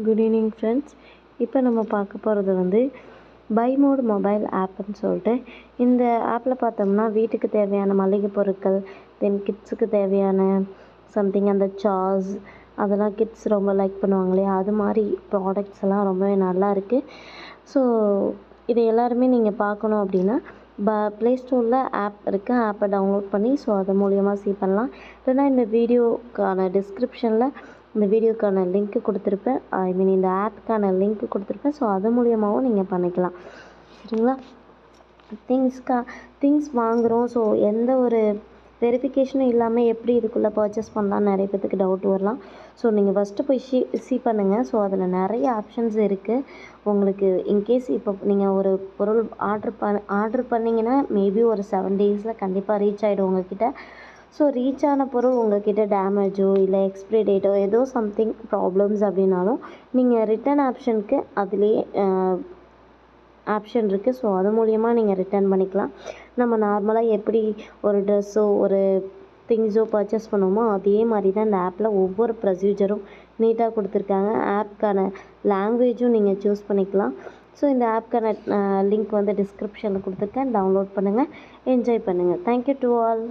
Good evening friends. இப்போ நம்ம பார்க்க போகிறது வந்து பை மோட் மொபைல் ஆப்னு சொல்லிட்டு இந்த ஆப்பில் பார்த்தோம்னா வீட்டுக்கு தேவையான மளிகை பொருட்கள், தென் கிட்ஸுக்கு தேவையான சம்திங் அந்த சாஸ் அதெல்லாம் கிட்ஸ் ரொம்ப லைக் பண்ணுவாங்க இல்லையா, அது மாதிரி ப்ராடக்ட்ஸ் எல்லாம் ரொம்பவே நல்லா இருக்குது. ஸோ இது எல்லாருமே நீங்கள் பார்க்கணும் அப்படின்னா ப்ளே ஸ்டோரில் ஆப் இருக்குது, ஆப்பை டவுன்லோட் பண்ணி ஸோ அது மூலயமா பண்ணலாம். இல்லைனா இந்த வீடியோக்கான டிஸ்கிரிப்ஷனில் இந்த வீடியோக்கான லிங்க்கு கொடுத்துருப்பேன், இந்த ஆப்புக்கான லிங்க்கு கொடுத்துருப்பேன். ஸோ அது மூலியமாகவும் நீங்கள் பண்ணிக்கலாம், சரிங்களா. திங்ஸ் வாங்குகிறோம், ஸோ எந்த ஒரு வெரிஃபிகேஷனும் இல்லாமல் எப்படி இதுக்குள்ளே பர்ச்சேஸ் பண்ணலான்னு நிறைய பேத்துக்கு டவுட் வரலாம். ஸோ நீங்கள் ஃபஸ்ட்டு போய் சி பண்ணுங்கள். ஸோ அதில் நிறைய ஆப்ஷன்ஸ் இருக்குது உங்களுக்கு. இன்கேஸ் இப்போ நீங்கள் ஒரு பொருள் ஆர்டர் பண்ணிங்கன்னா மேபி ஒரு 7 டேஸில் கண்டிப்பாக ரீச் ஆகிடும் உங்கள்கிட்ட. ஸோ ரீச் ஆன பொருள் உங்கள்கிட்ட டேமேஜோ இல்லை எக்ஸ்பிரி டேட்டோ ஏதோ சம்திங் ப்ராப்ளம்ஸ் அப்படின்னாலும் நீங்கள் ரிட்டன் ஆப்ஷனுக்கு அதுலேயே ஆப்ஷன் இருக்குது. ஸோ அது மூலயமா நீங்கள் ரிட்டர்ன் பண்ணிக்கலாம். நம்ம நார்மலாக எப்படி ஒரு ட்ரெஸ்ஸோ ஒரு திங்ஸோ பர்ச்சேஸ் பண்ணுவோமோ அதே மாதிரி தான் இந்த ஆப்பில் ஒவ்வொரு ப்ரொசீஜரும் நீட்டாக கொடுத்துருக்காங்க. ஆப்க்கான லாங்குவேஜும் நீங்கள் சூஸ் பண்ணிக்கலாம். ஸோ இந்த ஆப்க்கான லிங்க் வந்து டிஸ்கிரிப்ஷனில் கொடுத்துருக்கேன், டவுன்லோட் பண்ணுங்கள், என்ஜாய் பண்ணுங்கள். Thank you to all.